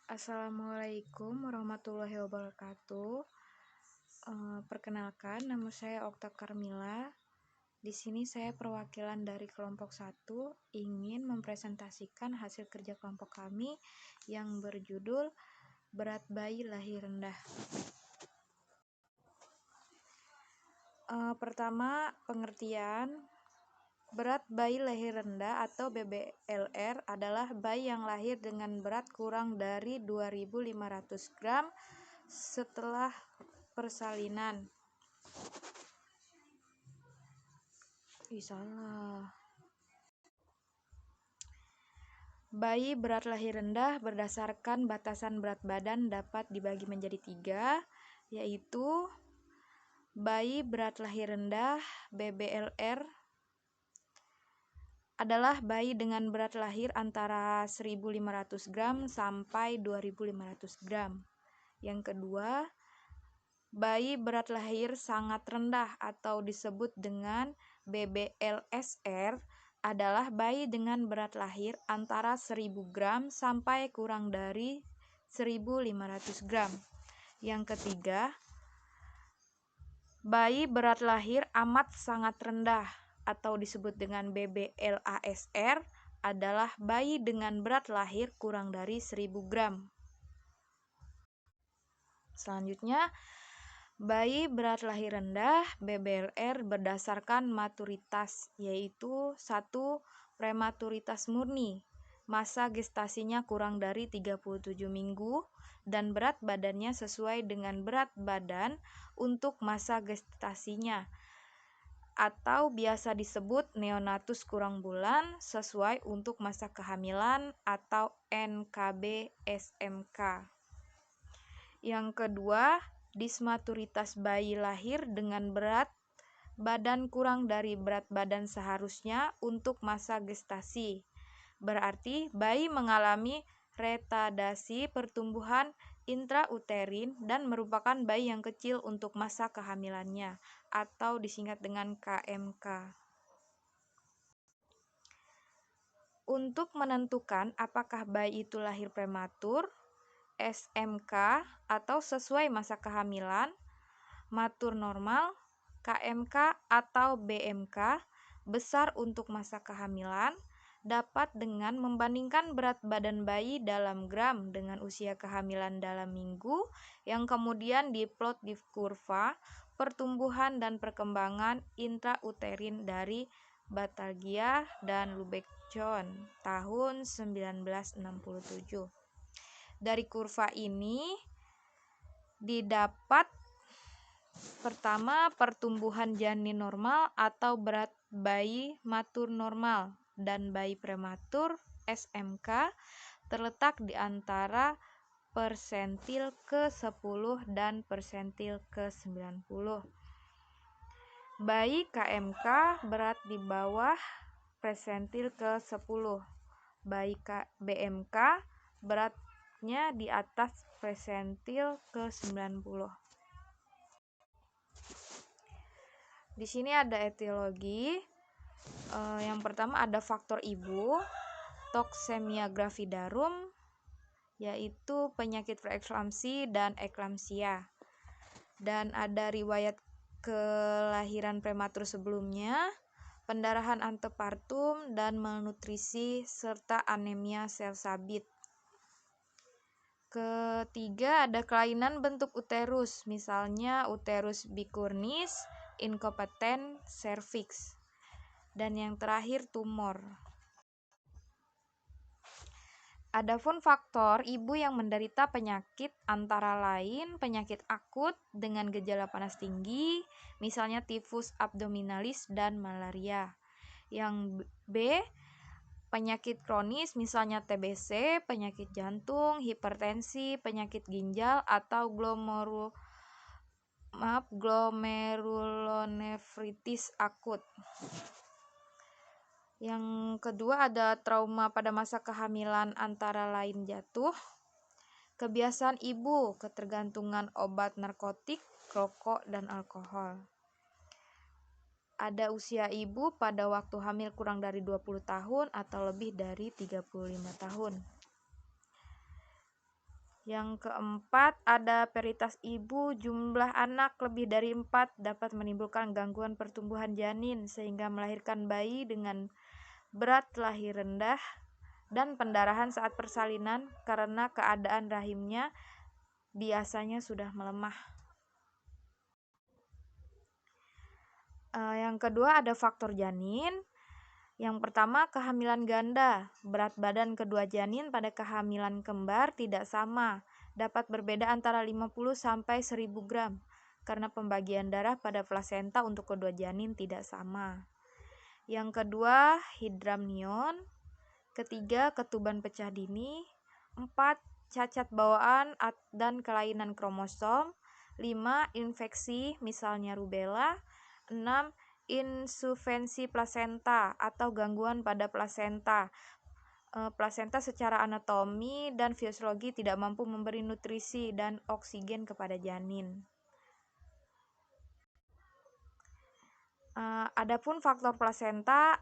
Assalamualaikum warahmatullahi wabarakatuh. Perkenalkan, nama saya Okta Karmila. Di sini saya perwakilan dari kelompok 1 ingin mempresentasikan hasil kerja kelompok kami yang berjudul Berat Bayi Lahir Rendah. Pertama, pengertian. Berat bayi lahir rendah atau BBLR adalah bayi yang lahir dengan berat kurang dari 2.500 gram setelah persalinan. Salah. Bayi berat lahir rendah berdasarkan batasan berat badan dapat dibagi menjadi 3, yaitu bayi berat lahir rendah BBLR adalah bayi dengan berat lahir antara 1.500 gram sampai 2.500 gram. Yang kedua, bayi berat lahir sangat rendah atau disebut dengan BBLSR adalah bayi dengan berat lahir antara 1.000 gram sampai kurang dari 1.500 gram. Yang ketiga, bayi berat lahir amat sangat rendah atau disebut dengan BBLASR adalah bayi dengan berat lahir kurang dari 1.000 gram. Selanjutnya, bayi berat lahir rendah BBLR berdasarkan maturitas, yaitu 1. Prematuritas murni, masa gestasinya kurang dari 37 minggu dan berat badannya sesuai dengan berat badan untuk masa gestasinya, atau biasa disebut neonatus kurang bulan sesuai untuk masa kehamilan atau NKB-SMK. Yang kedua, dismaturitas bayi lahir dengan berat badan kurang dari berat badan seharusnya untuk masa gestasi. Berarti bayi mengalami retardasi pertumbuhan intrauterin dan merupakan bayi yang kecil untuk masa kehamilannya, atau disingkat dengan KMK. Untuk menentukan apakah bayi itu lahir prematur, SMK atau sesuai masa kehamilan, matur normal, KMK atau BMK, besar untuk masa kehamilan, dapat dengan membandingkan berat badan bayi dalam gram dengan usia kehamilan dalam minggu, yang kemudian diplot di kurva pertumbuhan dan perkembangan intrauterin dari Batalgia dan Lubecon tahun 1967. Dari kurva ini didapat pertama pertumbuhan janin normal atau berat bayi matur normal dan bayi prematur SMK terletak di antara persentil ke-10 dan persentil ke-90. Bayi KMK berat di bawah persentil ke-10. Bayi BMK beratnya di atas persentil ke-90. Di sini ada etiologi. Yang pertama ada faktor ibu, Toksemia gravidarum, yaitu penyakit preeklamsi dan eklamsia. Dan ada riwayat kelahiran prematur sebelumnya, pendarahan antepartum dan malnutrisi serta anemia sel sabit. Ketiga, ada kelainan bentuk uterus, misalnya uterus bicornis, incompetens cervix. Dan yang terakhir tumor. Adapun faktor ibu yang menderita penyakit antara lain penyakit akut dengan gejala panas tinggi, misalnya tifus abdominalis dan malaria. Yang B, penyakit kronis misalnya TBC, penyakit jantung, hipertensi, penyakit ginjal atau glomerulonefritis akut. Yang kedua ada trauma pada masa kehamilan antara lain jatuh, kebiasaan ibu, ketergantungan obat narkotik, rokok, dan alkohol. Ada usia ibu pada waktu hamil kurang dari 20 tahun atau lebih dari 35 tahun. Yang keempat, ada peritas ibu. Jumlah anak lebih dari 4 dapat menimbulkan gangguan pertumbuhan janin sehingga melahirkan bayi dengan berat lahir rendah dan pendarahan saat persalinan karena keadaan rahimnya biasanya sudah melemah. Yang kedua, ada faktor janin. Yang pertama, kehamilan ganda. Berat badan kedua janin pada kehamilan kembar tidak sama, dapat berbeda antara 50 sampai 1000 gram karena pembagian darah pada plasenta untuk kedua janin tidak sama. Yang kedua, hidramnion. Ketiga, ketuban pecah dini. 4, cacat bawaan dan kelainan kromosom. 5, infeksi misalnya rubella. 6, insuffensi plasenta atau gangguan pada plasenta. Plasenta secara anatomi dan fisiologi tidak mampu memberi nutrisi dan oksigen kepada janin. Adapun faktor plasenta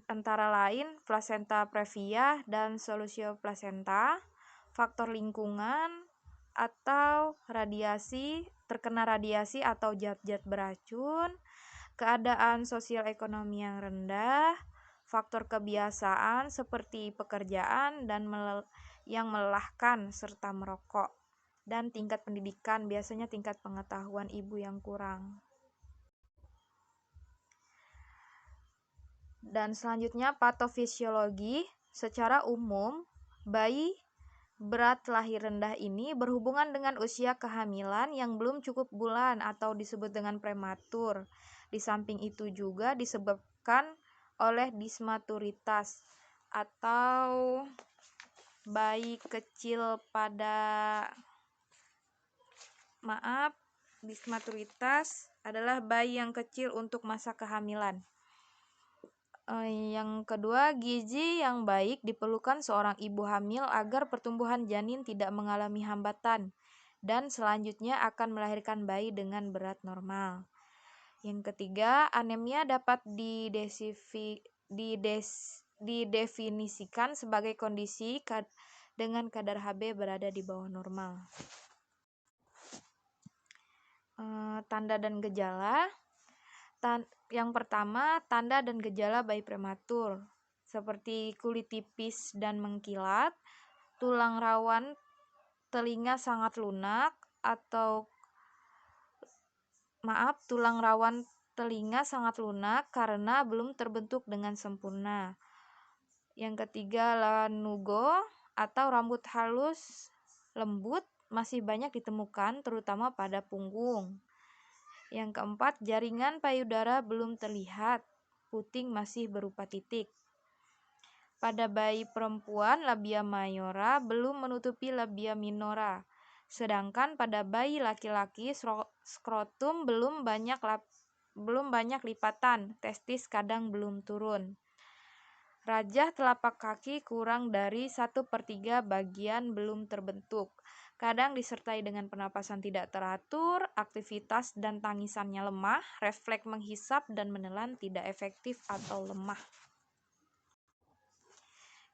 antara lain plasenta previa dan solusio plasenta, faktor lingkungan atau radiasi, terkena radiasi atau zat-zat beracun, keadaan sosial ekonomi yang rendah, faktor kebiasaan seperti pekerjaan dan yang melelahkan serta merokok, dan tingkat pendidikan, biasanya tingkat pengetahuan ibu yang kurang. Dan selanjutnya patofisiologi. Secara umum, bayi berat lahir rendah ini berhubungan dengan usia kehamilan yang belum cukup bulan atau disebut dengan prematur. Di samping itu juga disebabkan oleh dismaturitas atau bayi kecil dismaturitas adalah bayi yang kecil untuk masa kehamilan. Yang kedua, gizi yang baik diperlukan seorang ibu hamil agar pertumbuhan janin tidak mengalami hambatan dan selanjutnya akan melahirkan bayi dengan berat normal. Yang ketiga, anemia dapat didefinisikan sebagai kondisi dengan kadar Hb berada di bawah normal. Tanda dan gejala. Yang pertama, tanda dan gejala bayi prematur, seperti kulit tipis dan mengkilat, tulang rawan telinga sangat lunak karena belum terbentuk dengan sempurna. Yang ketiga, lanugo atau rambut halus lembut masih banyak ditemukan terutama pada punggung. Yang keempat, jaringan payudara belum terlihat, puting masih berupa titik. Pada bayi perempuan, labia mayora belum menutupi labia minora, sedangkan pada bayi laki-laki skrotum belum banyak lipatan, testis kadang belum turun. Rajah telapak kaki kurang dari 1/3 bagian belum terbentuk. Kadang disertai dengan pernapasan tidak teratur, aktivitas dan tangisannya lemah, refleks menghisap dan menelan tidak efektif atau lemah.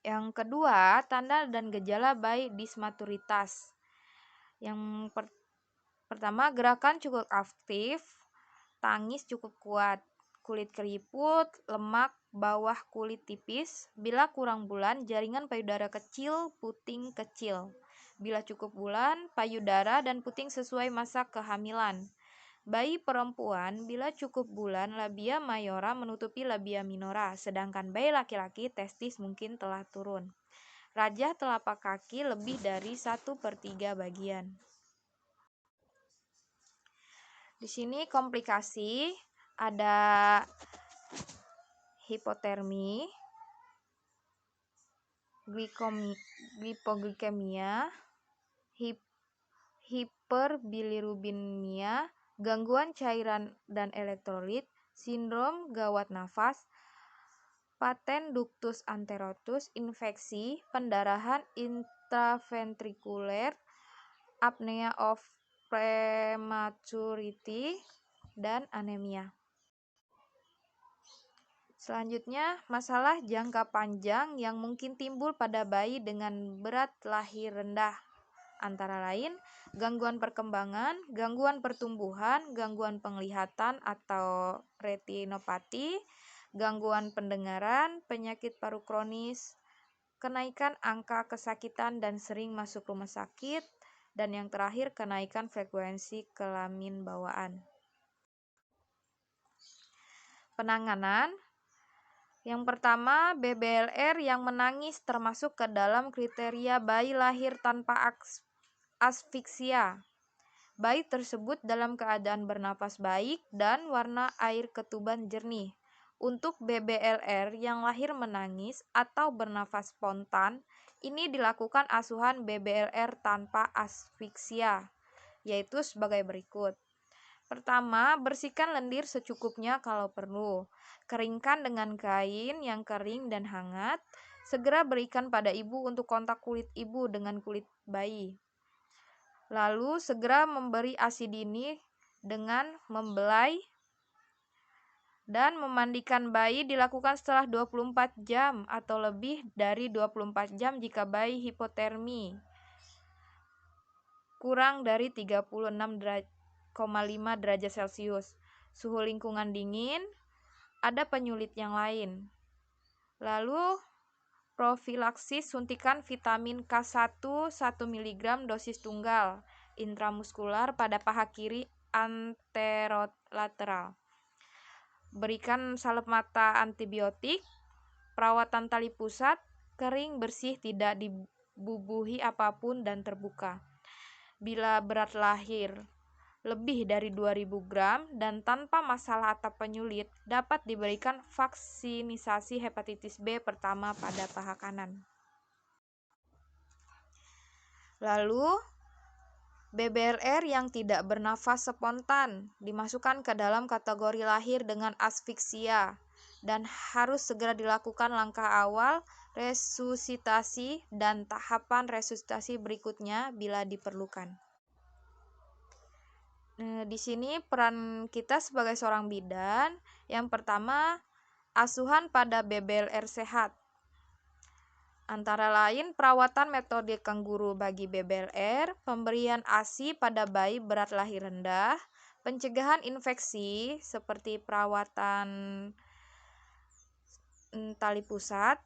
Yang kedua, tanda dan gejala bayi dismaturitas. Yang pertama, gerakan cukup aktif, tangis cukup kuat, kulit keriput, lemak bawah kulit tipis. Bila kurang bulan, jaringan payudara kecil, puting kecil. Bila cukup bulan, payudara dan puting sesuai masa kehamilan. Bayi perempuan, bila cukup bulan, labia mayora menutupi labia minora, sedangkan bayi laki-laki testis mungkin telah turun. Rajah telapak kaki lebih dari 1/3 bagian. Di sini komplikasi, ada hipotermi, hipoglikemia, hiperbilirubinemia, gangguan cairan dan elektrolit, sindrom gawat nafas, paten ductus anterotus, infeksi, pendarahan intraventrikuler, apnea of prematurity, dan anemia. Selanjutnya, masalah jangka panjang yang mungkin timbul pada bayi dengan berat lahir rendah. antara lain gangguan perkembangan, gangguan pertumbuhan, gangguan penglihatan atau retinopati, gangguan pendengaran, penyakit paru kronis, kenaikan angka kesakitan dan sering masuk rumah sakit, dan yang terakhir kenaikan frekuensi kelamin bawaan. Penanganan. Yang pertama, BBLR yang menangis termasuk ke dalam kriteria bayi lahir tanpa asfiksia. Bayi tersebut dalam keadaan bernapas baik dan warna air ketuban jernih. Untuk BBLR yang lahir menangis atau bernafas spontan, ini dilakukan asuhan BBLR tanpa asfiksia, yaitu sebagai berikut. Pertama, bersihkan lendir secukupnya kalau perlu. Keringkan dengan kain yang kering dan hangat. Segera berikan pada ibu untuk kontak kulit ibu dengan kulit bayi. Lalu segera memberi ASI dini dengan membelai dan memandikan bayi dilakukan setelah 24 jam atau lebih dari 24 jam jika bayi hipotermi kurang dari 36,5 derajat Celcius. Suhu lingkungan dingin, ada penyulit yang lain. Lalu profilaksis suntikan vitamin K1 1 mg dosis tunggal intramuskular pada paha kiri anterolateral. Berikan salep mata antibiotik, perawatan tali pusat, kering, bersih, tidak dibubuhi apapun dan terbuka. Bila berat lahir lebih dari 2000 gram dan tanpa masalah atap penyulit, dapat diberikan vaksinisasi hepatitis B pertama pada paha kanan. Lalu, BBLR yang tidak bernafas spontan dimasukkan ke dalam kategori lahir dengan asfiksia dan harus segera dilakukan langkah awal resusitasi dan tahapan resusitasi berikutnya bila diperlukan. Di sini peran kita sebagai seorang bidan, yang pertama asuhan pada BBLR sehat. Antara lain perawatan metode kangguru bagi BBLR, pemberian ASI pada bayi berat lahir rendah, pencegahan infeksi seperti perawatan tali pusat,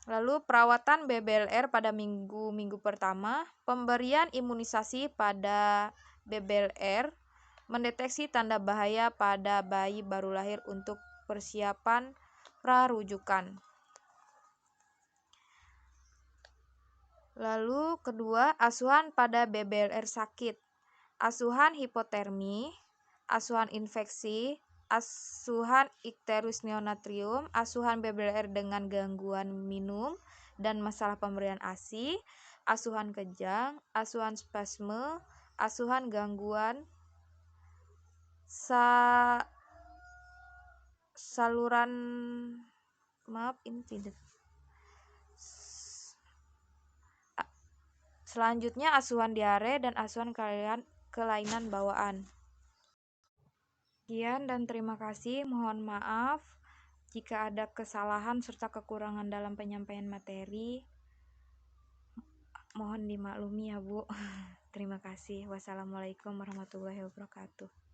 lalu perawatan BBLR pada minggu-minggu pertama, pemberian imunisasi pada BBLR, mendeteksi tanda bahaya pada bayi baru lahir untuk persiapan prarujukan. Lalu kedua, asuhan pada BBLR sakit, asuhan hipotermi, asuhan infeksi, asuhan ikterus neonatrium, asuhan BBLR dengan gangguan minum dan masalah pemberian ASI, asuhan kejang, asuhan spasme, asuhan gangguan saluran selanjutnya asuhan diare dan asuhan kelainan bawaan. Sekian dan terima kasih. Mohon maaf jika ada kesalahan serta kekurangan dalam penyampaian materi. Mohon dimaklumi ya Bu. Terima kasih. Wassalamualaikum warahmatullahi wabarakatuh.